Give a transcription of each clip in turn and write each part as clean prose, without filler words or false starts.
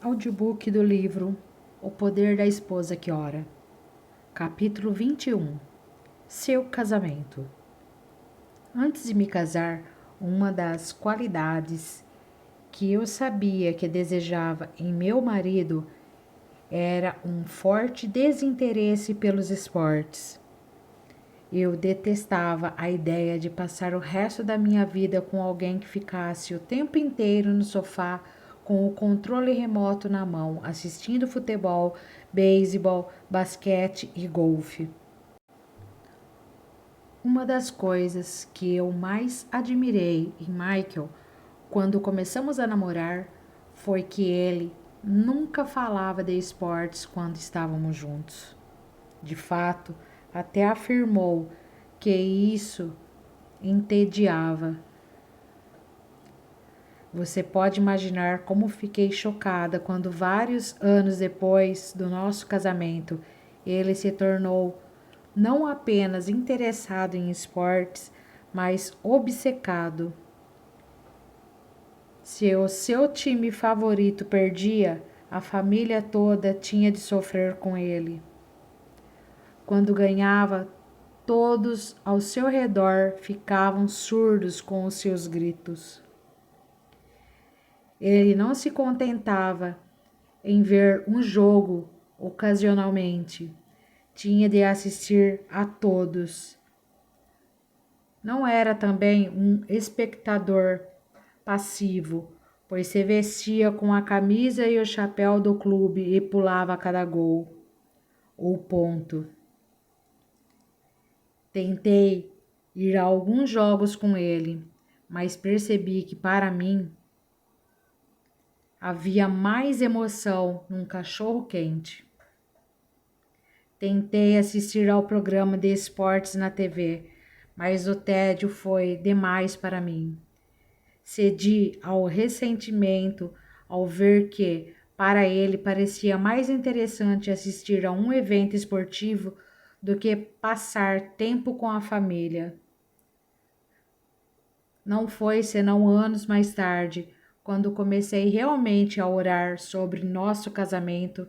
Audiobook do livro O Poder da Esposa que Ora. Capítulo 21. Seu casamento. Antes de me casar, uma das qualidades que eu sabia que desejava em meu marido era um forte desinteresse pelos esportes. Eu detestava a ideia de passar o resto da minha vida com alguém que ficasse o tempo inteiro no sofá com o controle remoto na mão, assistindo futebol, beisebol, basquete e golfe. Uma das coisas que eu mais admirei em Michael quando começamos a namorar foi que ele nunca falava de esportes quando estávamos juntos. De fato, até afirmou que isso entediava. Você pode imaginar como fiquei chocada quando, vários anos depois do nosso casamento, ele se tornou não apenas interessado em esportes, mas obcecado. Se o seu time favorito perdia, a família toda tinha de sofrer com ele. Quando ganhava, todos ao seu redor ficavam surdos com os seus gritos. Ele não se contentava em ver um jogo ocasionalmente. Tinha de assistir a todos. Não era também um espectador passivo, pois se vestia com a camisa e o chapéu do clube e pulava a cada gol ou ponto. Tentei ir a alguns jogos com ele, mas percebi que para mim havia mais emoção num cachorro quente. Tentei assistir ao programa de esportes na TV, mas o tédio foi demais para mim. Cedi ao ressentimento ao ver que, para ele, parecia mais interessante assistir a um evento esportivo do que passar tempo com a família. Não foi senão anos mais tarde, quando comecei realmente a orar sobre nosso casamento,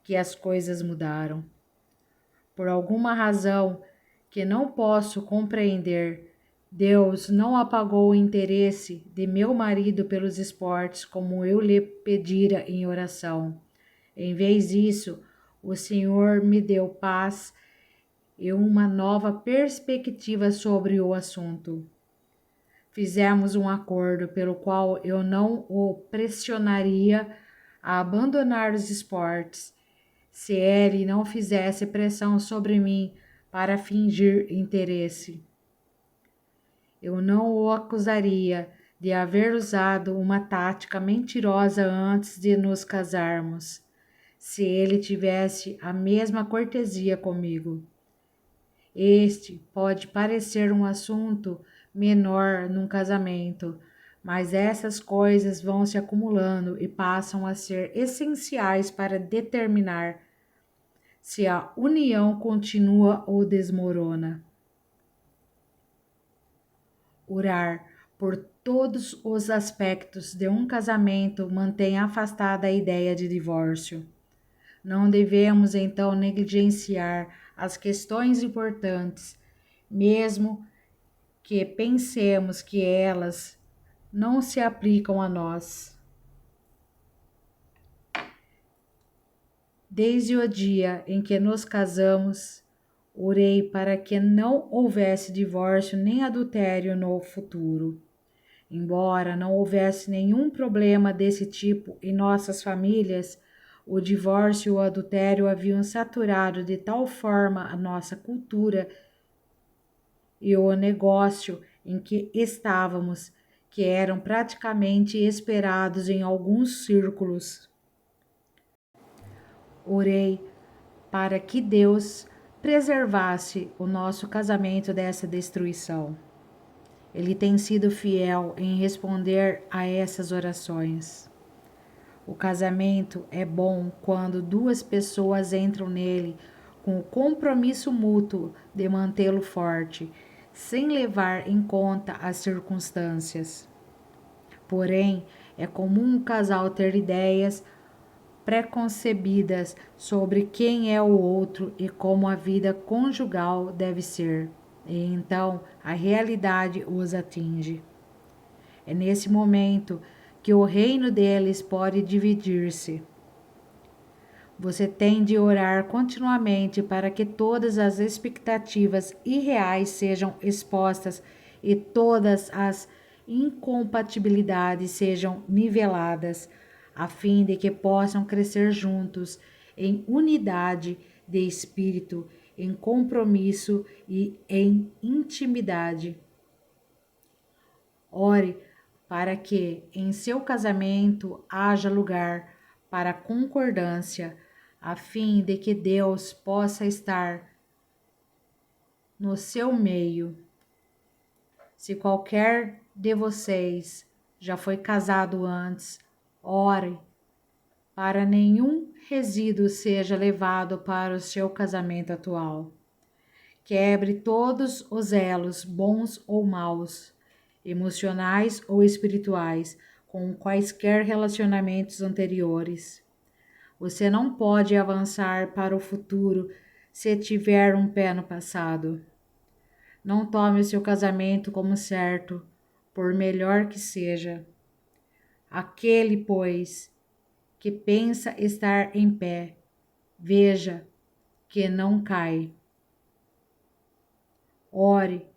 que as coisas mudaram. Por alguma razão que não posso compreender, Deus não apagou o interesse de meu marido pelos esportes como eu lhe pedira em oração. Em vez disso, o Senhor me deu paz e uma nova perspectiva sobre o assunto. Fizemos um acordo pelo qual eu não o pressionaria a abandonar os esportes se ele não fizesse pressão sobre mim para fingir interesse. Eu não o acusaria de haver usado uma tática mentirosa antes de nos casarmos, se ele tivesse a mesma cortesia comigo. Este pode parecer um assunto menor num casamento, mas essas coisas vão se acumulando e passam a ser essenciais para determinar se a união continua ou desmorona. Orar por todos os aspectos de um casamento mantém afastada a ideia de divórcio. Não devemos então negligenciar as questões importantes, mesmo que pensemos que elas não se aplicam a nós. Desde o dia em que nos casamos, orei para que não houvesse divórcio nem adultério no futuro. Embora não houvesse nenhum problema desse tipo em nossas famílias, o divórcio e o adultério haviam saturado de tal forma a nossa cultura e o negócio em que estávamos, que eram praticamente esperados em alguns círculos. Orei para que Deus preservasse o nosso casamento dessa destruição. Ele tem sido fiel em responder a essas orações. O casamento é bom quando duas pessoas entram nele com o compromisso mútuo de mantê-lo forte, sem levar em conta as circunstâncias. Porém, é comum um casal ter ideias preconcebidas sobre quem é o outro e como a vida conjugal deve ser. E então a realidade os atinge. É nesse momento que o reino deles pode dividir-se. Você tem de orar continuamente para que todas as expectativas irreais sejam expostas e todas as incompatibilidades sejam niveladas, a fim de que possam crescer juntos em unidade de espírito, em compromisso e em intimidade. Ore para que em seu casamento haja lugar para concordância, a fim de que Deus possa estar no seu meio. Se qualquer de vocês já foi casado antes, ore para nenhum resíduo seja levado para o seu casamento atual. Quebre todos os elos, bons ou maus, emocionais ou espirituais, com quaisquer relacionamentos anteriores. Você não pode avançar para o futuro se tiver um pé no passado. Não tome o seu casamento como certo, por melhor que seja. Aquele, pois, que pensa estar em pé, veja que não cai. Ore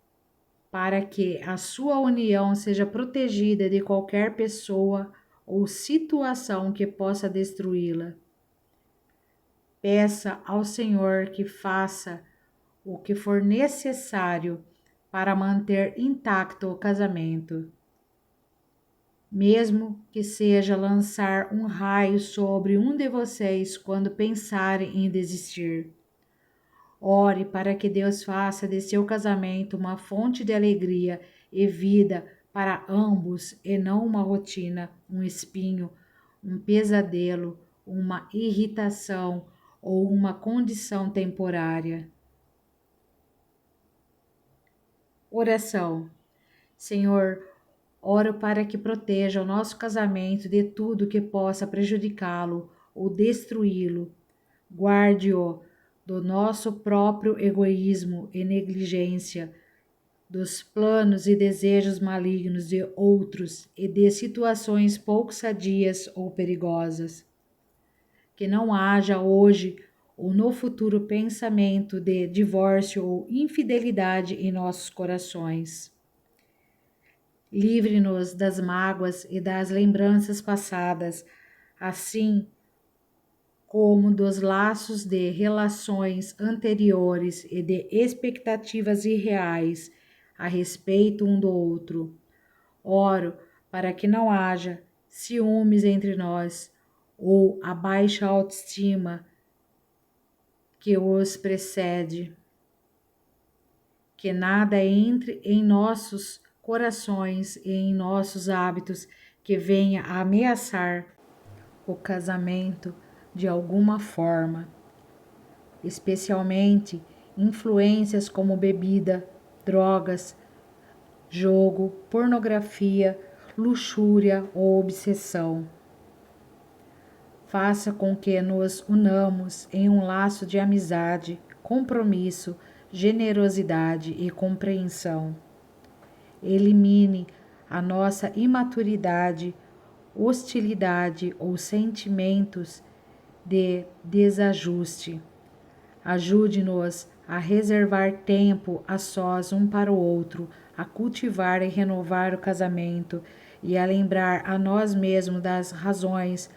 para que a sua união seja protegida de qualquer pessoa ou situação que possa destruí-la. Peça ao Senhor que faça o que for necessário para manter intacto o casamento. Mesmo que seja lançar um raio sobre um de vocês quando pensarem em desistir. Ore para que Deus faça de seu casamento uma fonte de alegria e vida para ambos e não uma rotina, um espinho, um pesadelo, uma irritação ou uma condição temporária. Oração. Senhor, oro para que proteja o nosso casamento de tudo que possa prejudicá-lo ou destruí-lo. Guarde-o do nosso próprio egoísmo e negligência, dos planos e desejos malignos de outros e de situações pouco sadias ou perigosas. Que não haja hoje ou no futuro pensamento de divórcio ou infidelidade em nossos corações. Livre-nos das mágoas e das lembranças passadas, assim como dos laços de relações anteriores e de expectativas irreais a respeito um do outro. Oro para que não haja ciúmes entre nós ou a baixa autoestima que os precede. Que nada entre em nossos corações e em nossos hábitos que venha a ameaçar o casamento de alguma forma, especialmente influências como bebida, drogas, jogo, pornografia, luxúria ou obsessão. Faça com que nos unamos em um laço de amizade, compromisso, generosidade e compreensão. Elimine a nossa imaturidade, hostilidade ou sentimentos de desajuste. Ajude-nos a reservar tempo a sós um para o outro, a cultivar e renovar o casamento e a lembrar a nós mesmos das razões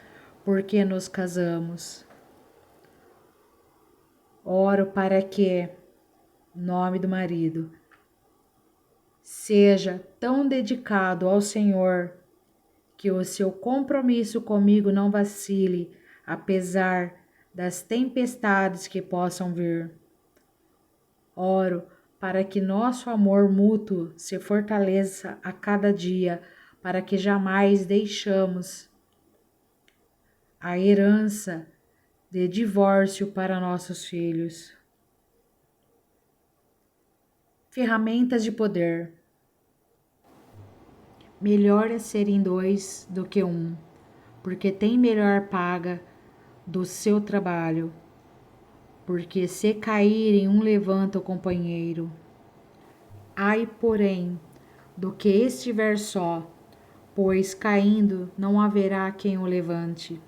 por que nos casamos. Oro para que, nome do marido, seja tão dedicado ao Senhor que o seu compromisso comigo não vacile, apesar das tempestades que possam vir. Oro para que nosso amor mútuo se fortaleça a cada dia, para que jamais deixamos a herança de divórcio para nossos filhos. Ferramentas de poder. Melhor é serem dois do que um, porque tem melhor paga do seu trabalho, porque se caírem um levanta o companheiro. Ai, porém, do que estiver só, pois caindo não haverá quem o levante.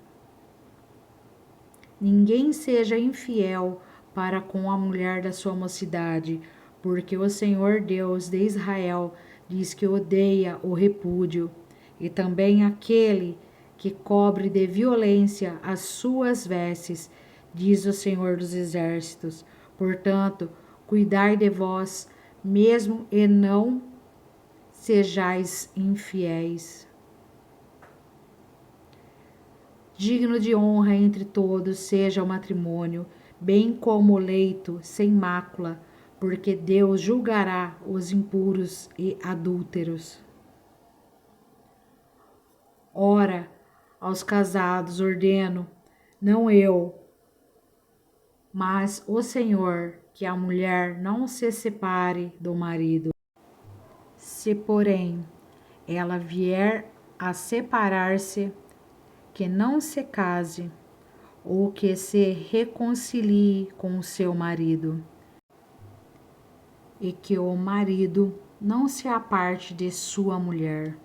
Ninguém seja infiel para com a mulher da sua mocidade, porque o Senhor Deus de Israel diz que odeia o repúdio, e também aquele que cobre de violência as suas vestes, diz o Senhor dos Exércitos. Portanto, cuidai de vós mesmo e não sejais infiéis. Digno de honra entre todos seja o matrimônio, bem como o leito sem mácula, porque Deus julgará os impuros e adúlteros. Ora, aos casados ordeno, não eu, mas o Senhor, que a mulher não se separe do marido. Se, porém, ela vier a separar-se, que não se case, ou que se reconcilie com o seu marido, e que o marido não se aparte de sua mulher.